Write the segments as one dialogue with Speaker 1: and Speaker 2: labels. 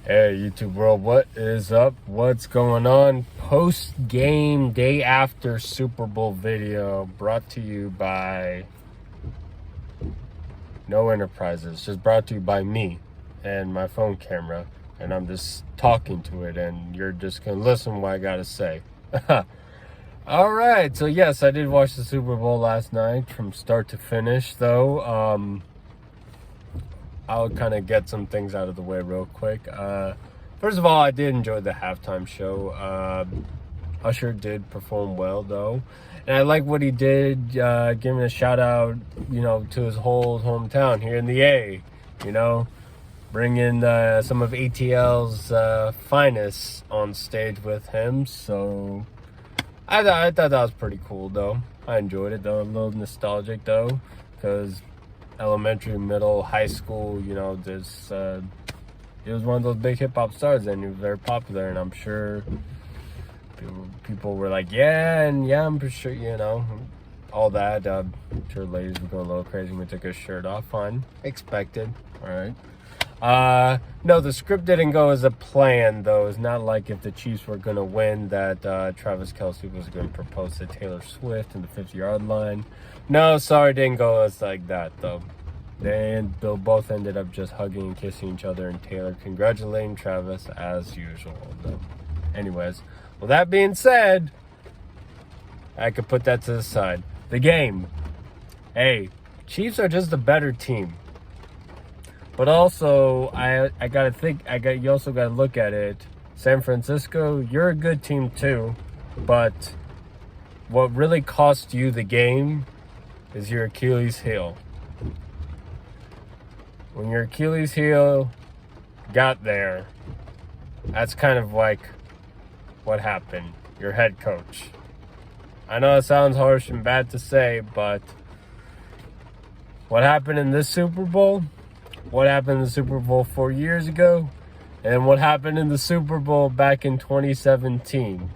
Speaker 1: Hey YouTube world, what is up? What's going on? Post-game day after Super Bowl video brought to you by No Enterprises. Just brought to you by me and my phone camera. And I'm just talking to it and you're just going to listen what I got to say. Alright, so yes, I did watch the Super Bowl last night from start to finish though. I'll kind of get some things out of the way real quick. First of all, I did enjoy the halftime show. Usher did perform well, though. And I like what he did, giving a shout out, to his whole hometown here in the A, bring in some of ATL's finest on stage with him. So I thought that was pretty cool, though. I enjoyed it, though. A little nostalgic, though, because elementary, middle, high school, he was one of those big hip-hop stars and he was very popular, and I'm sure people were like, I'm pretty sure, all that. I'm sure ladies were going a little crazy when we took his shirt off. Fine. Expected. All right. No, the script didn't go as a plan, though. It's not like if the Chiefs were going to win that Travis Kelce was going to propose to Taylor Swift in the 50-yard line. No, sorry, it didn't go as like that, though. They and Bill both ended up just hugging and kissing each other, and Taylor congratulating Travis as usual, though. Anyways, well, that being said, I could put that to the side. The game. Hey, Chiefs are just a better team. But also, I gotta think. You also gotta look at it. San Francisco, you're a good team too, but what really cost you the game is your Achilles heel. When your Achilles heel got there, that's kind of like what happened. Your head coach. I know it sounds harsh and bad to say, but what happened in this Super Bowl? What happened in the Super Bowl 4 years ago, and what happened in the Super Bowl back in 2017.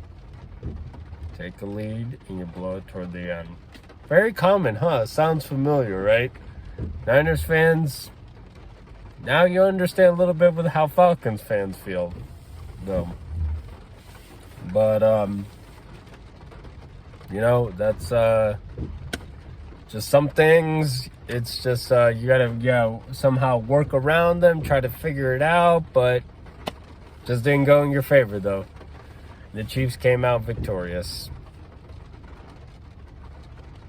Speaker 1: Take a lead and you blow it toward the end. Very common, huh? Sounds familiar, right? Niners fans, now you understand a little bit with how Falcons fans feel, though. But, that's just some things. It's just you gotta somehow work around them, try to figure it out, but just didn't go in your favor, though. The Chiefs came out victorious.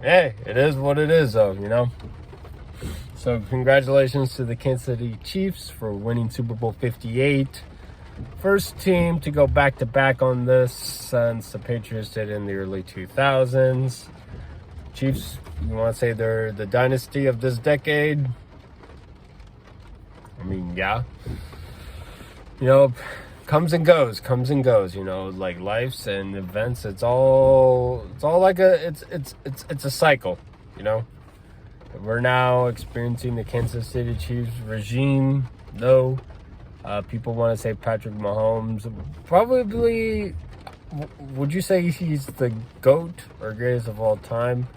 Speaker 1: Hey, it is what it is, though, So congratulations to the Kansas City Chiefs for winning Super Bowl 58. First team to go back-to-back on this since the Patriots did in the early 2000s. Chiefs, you want to say they're the dynasty of this decade? I mean, yeah. Comes and goes, like life's and events. It's all like it's a cycle, We're now experiencing the Kansas City Chiefs regime, though. People want to say Patrick Mahomes. Probably, would you say he's the GOAT or greatest of all time?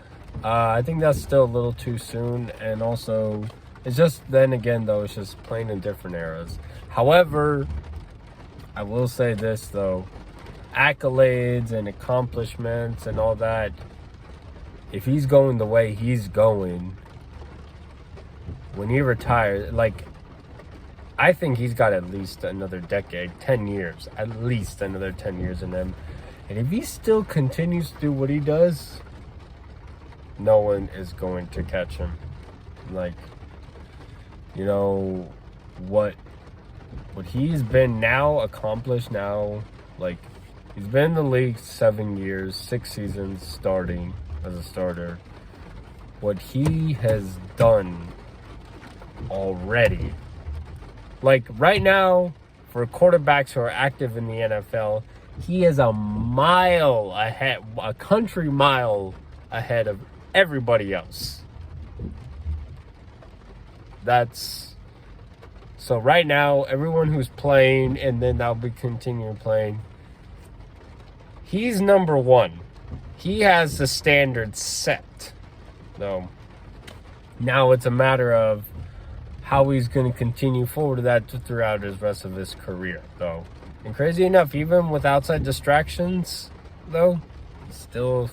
Speaker 1: I think that's still a little too soon. And also, it's just, then again, though, it's just playing in different eras. However, I will say this, though. Accolades and accomplishments and all that, if he's going the way he's going, when he retires, I think he's got at least another decade, 10 years, at least another 10 years in him. And if he still continues to do what he does, no one is going to catch him. What he's been now accomplished now, he's been in the league 7 years, 6 seasons starting as a starter. What he has done already, right now, for quarterbacks who are active in the NFL, he is a country mile ahead of everybody else. So right now, everyone who's playing, and then they'll be continuing playing, he's number one. He has the standard set, though. Now it's a matter of how he's going to continue forward that throughout his rest of his career, though. And crazy enough, even with outside distractions, though, still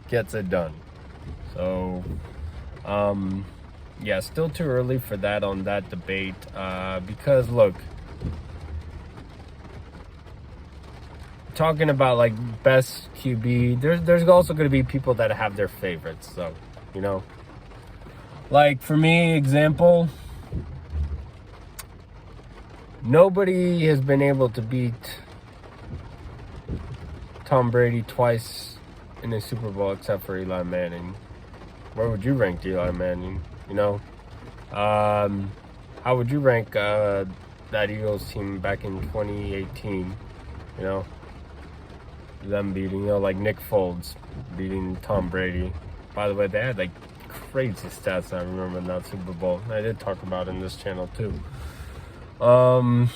Speaker 1: gets it done. So, yeah, still too early for that on that debate. Because, look, talking about like best QB, there's also going to be people that have their favorites, so, you know. Like, for me, example, nobody has been able to beat Tom Brady twice in a Super Bowl except for Eli Manning. Where would you rank Eli Manning? You know, how would you rank that Eagles team back in 2018? You know, them beating, you know, like Nick Foles beating Tom Brady. By the way, they had like crazy stats I remember in that Super Bowl. I did talk about in this channel too. Of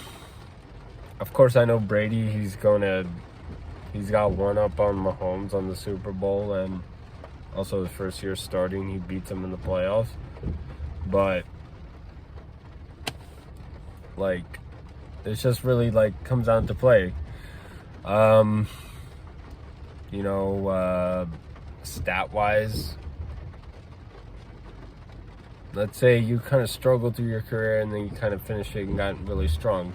Speaker 1: course, I know Brady. He's got one up on Mahomes on the Super Bowl, and also his first year starting, he beats him in the playoffs. But like, it's just really like comes down to play. You know, stat wise, let's say you kind of struggled through your career and then you kind of finished it and got really strong.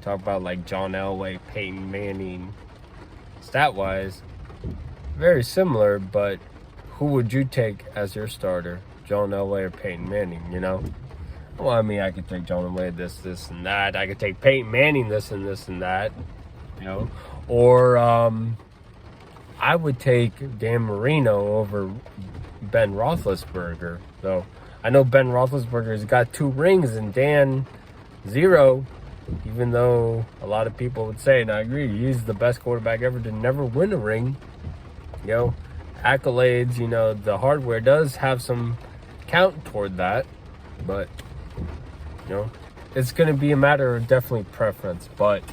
Speaker 1: Talk about like John Elway, Peyton Manning. Stat-wise, very similar, but who would you take as your starter? John Elway or Peyton Manning, you know? Well, I mean, I could take John Elway this, and that. I could take Peyton Manning this, and that, you know? Or I would take Dan Marino over Ben Roethlisberger, though. I know Ben Roethlisberger's got 2 rings and Dan 0, even though a lot of people would say, and I agree, he's the best quarterback ever to never win a ring. You know, accolades, you know, the hardware does have some count toward that, but, you know, it's going to be a matter of definitely preference. But,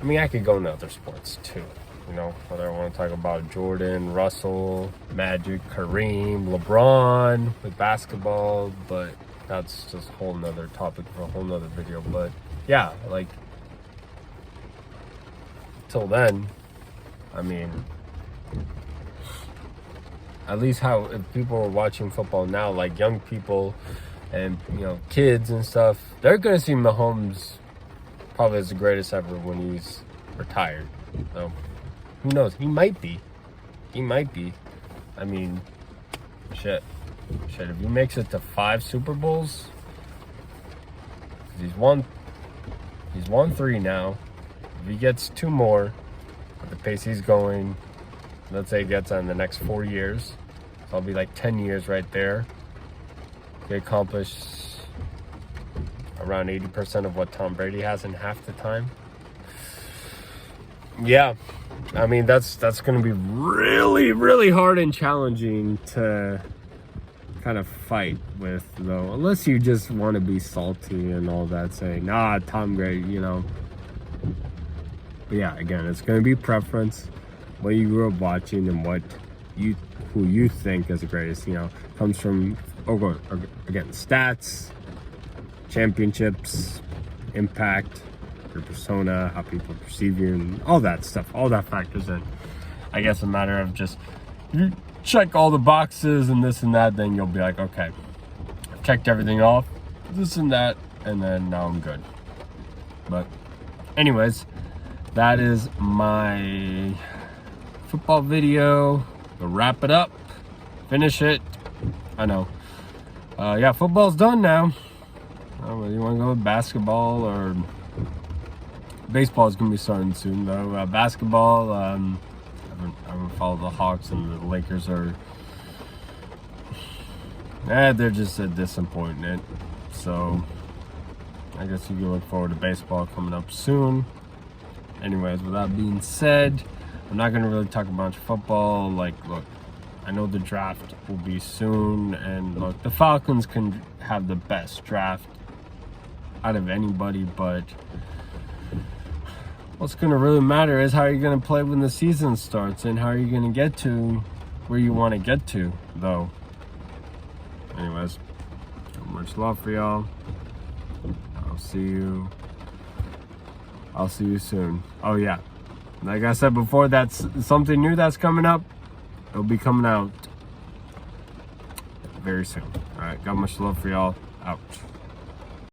Speaker 1: I mean, I could go into other sports too. You know, whether I want to talk about Jordan, Russell, Magic, Kareem, LeBron with basketball, but that's just a whole nother topic for a whole nother video. But yeah, like, till then, I mean, at least how if people are watching football now, like young people and, you know, kids and stuff, they're going to see Mahomes probably as the greatest ever when he's retired. So, who knows? He might be. I mean, shit. If he makes it to 5 Super Bowls, he's won 3 now. If he gets 2 more at the pace he's going, let's say he gets on the next 4 years, so it'll be like 10 years right there. He accomplished around 80% of what Tom Brady has in half the time. Yeah, I mean, that's going to be really, really hard and challenging to kind of fight with, though, unless you just want to be salty and all that, saying, nah, Tom Brady, you know. But yeah, again, it's going to be preference, what you grew up watching and who you think is the greatest, you know, comes from, again, stats, championships, impact, your persona, how people perceive you, and all that stuff. All that factors in. I guess a matter of just you check all the boxes and this and that, then you'll be like, okay, I've checked everything off, this and that, and then now I'm good. But anyways, that is my football video. We'll wrap it up, finish it. I know. Yeah, football's done now. Whether you want to go with basketball or baseball is going to be starting soon, though. Basketball, I haven't followed the Hawks, and the Lakers are, they're just a disappointment. So I guess you can look forward to baseball coming up soon. Anyways, with that being said, I'm not going to really talk about football. Like, look, I know the draft will be soon, and look, the Falcons can have the best draft out of anybody, but what's going to really matter is how you're going to play when the season starts and how you're going to get to where you want to get to, though. Anyways, Much love for y'all. I'll see you soon. Oh yeah, like I said before, that's something new that's coming up. It'll be coming out very soon. All right, got much love for y'all. Out.